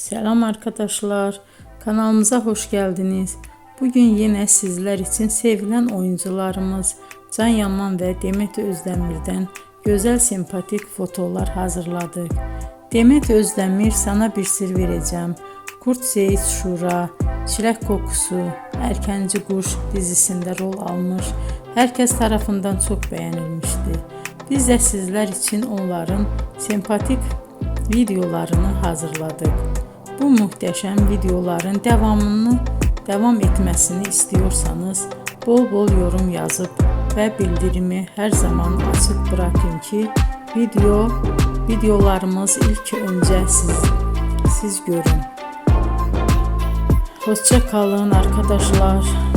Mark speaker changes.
Speaker 1: Selam arkadaşlar, kanalımıza hoş geldiniz. Bugün yine sizler için sevilen oyuncularımız Can Yaman ve Demet Özdemir'den güzel sempatik fotolar hazırladık. Demet Özdemir Sana Bir Sır Vereceğim, Kurt Seyit Şura, Çilek Kokusu, Erkenci Kuş dizisinde rol almış. Herkes tarafından çok beğenilmişti. Biz de sizler için onların sempatik videolarını hazırladık. Bu muhteşem videoların devam etmesini istiyorsanız bol bol yorum yazıp ve bildirimi her zaman açık bırakın ki videolarımız ilk önce siz görün. Hoşça kalın arkadaşlar.